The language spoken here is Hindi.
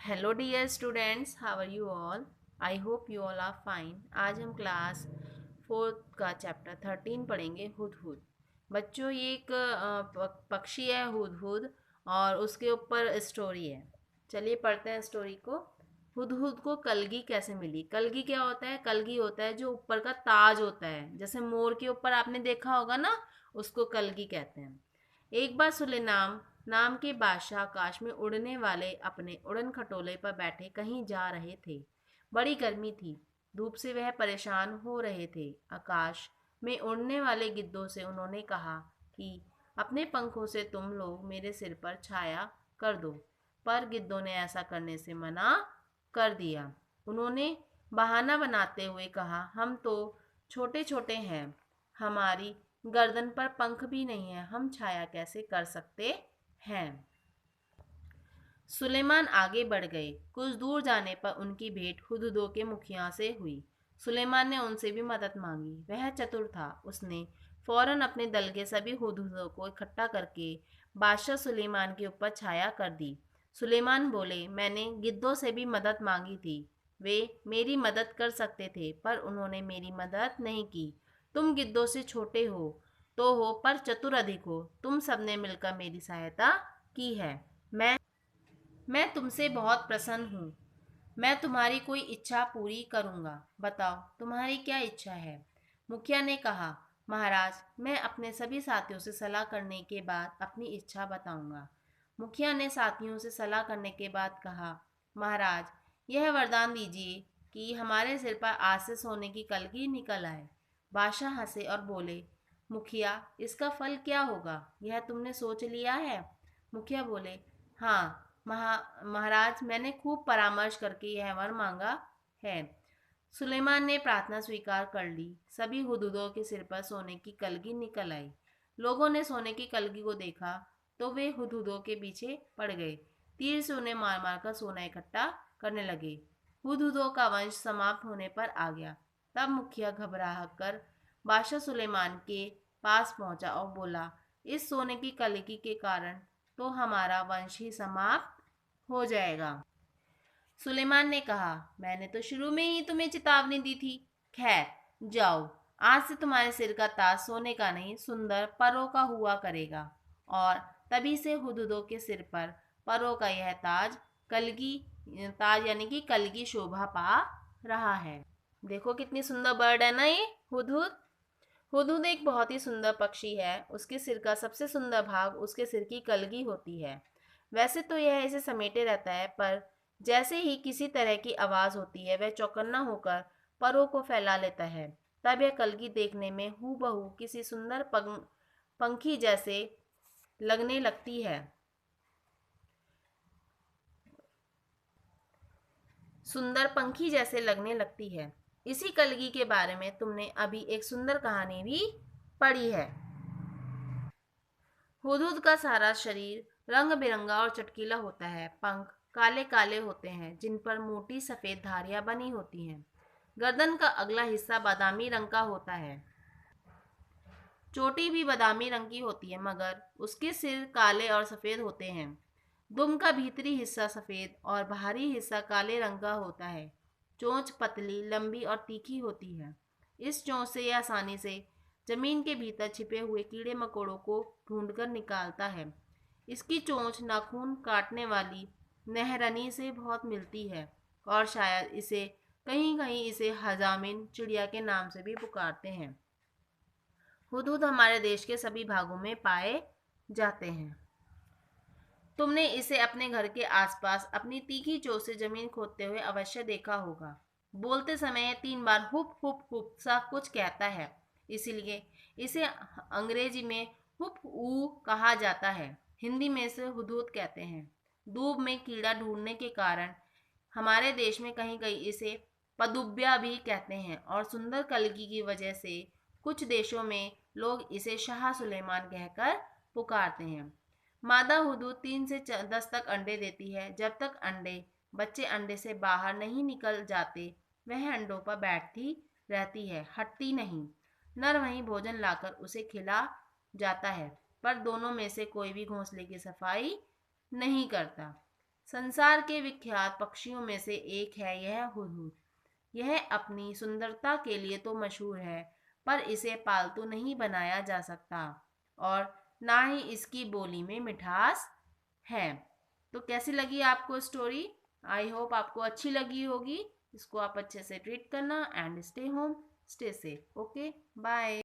Hello dear students, how are you all? I hope you all are fine. आज हम क्लास फोर्थ का चैप्टर 13 पढ़ेंगे, हुदहुद। बच्चों, ये एक पक्षी है हुदहुद, और उसके ऊपर स्टोरी है। चलिए पढ़ते हैं स्टोरी को। हुदहुद को कलगी कैसे मिली? कलगी क्या होता है? कलगी होता है जो ऊपर का ताज होता है, जैसे मोर के ऊपर आपने देखा होगा ना, उसको कलगी कहते हैं। एक बार सुलेनाम नाम के बादशाह आकाश में उड़ने वाले अपने उड़न खटोले पर बैठे कहीं जा रहे थे। बड़ी गर्मी थी। धूप से वह परेशान हो रहे थे। आकाश में उड़ने वाले गिद्धों से उन्होंने कहा कि अपने पंखों से तुम लोग मेरे सिर पर छाया कर दो, पर गिद्धों ने ऐसा करने से मना कर दिया। उन्होंने बहाना बनाते हुए कहा, हम तो छोटे छोटे हैं, हमारी गर्दन पर पंख भी नहीं है, हम छाया कैसे कर सकते हैं। सुलेमान आगे बढ़ गए। कुछ दूर जाने पर उनकी भेंट हुदहुदों के मुखिया से हुई। सुलेमान ने उनसे भी मदद मांगी। वह चतुर था। उसने फौरन अपने दल के सभी हुदहुदों को इकट्ठा करके बादशाह सुलेमान के ऊपर छाया कर दी। सुलेमान बोले, मैंने गिद्धों से भी मदद मांगी थी। वे मेरी मदद कर सकते थे, पर उन्होंने मेरी मदद नहीं की। तुम गिद्धों से छोटे हो, पर चतुर अधिक हो। तुम सबने मिलकर मेरी सहायता की है। मैं मैं तुमसे बहुत प्रसन्न हूँ। मैं तुम्हारी कोई इच्छा पूरी करूँगा। बताओ, तुम्हारी क्या इच्छा है? मुखिया ने कहा, महाराज, मैं अपने सभी साथियों से सलाह करने के बाद अपनी इच्छा बताऊंगा। मुखिया ने साथियों से सलाह करने के बाद कहा, महाराज, यह वरदान दीजिए कि हमारे सिर पर आज से सोने की कलगी निकल आए। बादशाह हंसे और बोले, मुखिया, इसका फल क्या होगा, यह तुमने सोच लिया है? मुखिया बोले, हाँ महाराज, मैंने खूब परामर्श करके यह वर मांगा है। सुलेमान ने प्रार्थना स्वीकार कर ली। सभी हुदूदों के सिर पर सोने की कलगी निकल आई। लोगों ने सोने की कलगी को देखा तो वे हुदूदों के पीछे पड़ गए। तीर से उन्हें मार मार कर सोना इकट्ठा करने लगे। हुदूदों का वंश समाप्त होने पर आ गया। तब मुखिया घबरा कर बादशाह सुलेमान के पास पहुंचा और बोला, इस सोने की कलगी के कारण तो हमारा वंश ही समाप्त हो जाएगा। सुलेमान ने कहा, मैंने तो शुरू में ही तुम्हें चेतावनी दी थी। खैर, जाओ, आज से तुम्हारे सिर का ताज सोने का नहीं, सुंदर परों का हुआ करेगा। और तभी से हुदहुदों के सिर पर परों का यह कलगी ताज यानी कि कलगी शोभा पा रहा है। देखो कितनी सुंदर बर्ड है ना ये हुदहुद। हुदहुद एक बहुत ही सुंदर पक्षी है। उसके सिर का सबसे सुंदर भाग उसके सिर की कलगी होती है। वैसे तो यह इसे समेटे रहता है, पर जैसे ही किसी तरह की आवाज होती है, वह चौकन्ना होकर परों को फैला लेता है। तब यह कलगी देखने में हूबहू किसी पंखी जैसे लगने लगती है। सुंदर पंखी जैसे लगने लगती है। इसी कलगी के बारे में तुमने अभी एक सुंदर कहानी भी पढ़ी है। हुदहुद का सारा शरीर रंग बिरंगा और चटकीला होता है। पंख काले काले होते हैं, जिन पर मोटी सफेद धारियां बनी होती हैं। गर्दन का अगला हिस्सा बादामी रंग का होता है। चोटी भी बादामी रंग की होती है, मगर उसके सिर काले और सफेद होते हैं। दुम का भीतरी हिस्सा सफेद और बाहरी हिस्सा काले रंग का होता है। चोंच पतली, लंबी और तीखी होती है। इस चोंच से यह आसानी से जमीन के भीतर छिपे हुए कीड़े मकोड़ों को ढूंढकर निकालता है। इसकी चोंच नाखून काटने वाली नहरनी से बहुत मिलती है, और शायद इसे कहीं कहीं इसे हजामिन चिड़िया के नाम से भी पुकारते हैं। हुदहुद हमारे देश के सभी भागों में पाए जाते हैं। तुमने इसे अपने घर के आसपास अपनी तीखी चोंच से जमीन खोदते हुए अवश्य देखा होगा। बोलते समय यह 3 बार हुप हुप हुप सा कुछ कहता है, इसलिए इसे अंग्रेजी में हुप ऊ कहा जाता है। हिंदी में इसे हुदहुद कहते हैं। दूब में कीड़ा ढूंढने के कारण हमारे देश में कहीं कहीं इसे पदुब्या भी कहते हैं, और सुंदर कलगी की वजह से कुछ देशों में लोग इसे शाह सुलेमान कहकर पुकारते हैं। मादा हुदहुद 3 से 10 तक अंडे देती है। जब तक बच्चे अंडे से बाहर नहीं निकल जाते, वह अंडों पर बैठती रहती है, हटती नहीं। नर वहीं भोजन लाकर उसे खिला जाता है, पर दोनों में से कोई भी घोंसले की सफाई नहीं करता। संसार के विख्यात पक्षियों में से एक है यह हुदहुद। यह अपनी सुंदरता के लिए तो मशहूर है, पर इसे पालतू नहीं बनाया जा सकता और ना ही इसकी बोली में मिठास है। तो कैसी लगी आपको स्टोरी? आई होप आपको अच्छी लगी होगी। इसको आप अच्छे से ट्रीट करना and stay home, stay safe. Okay, bye.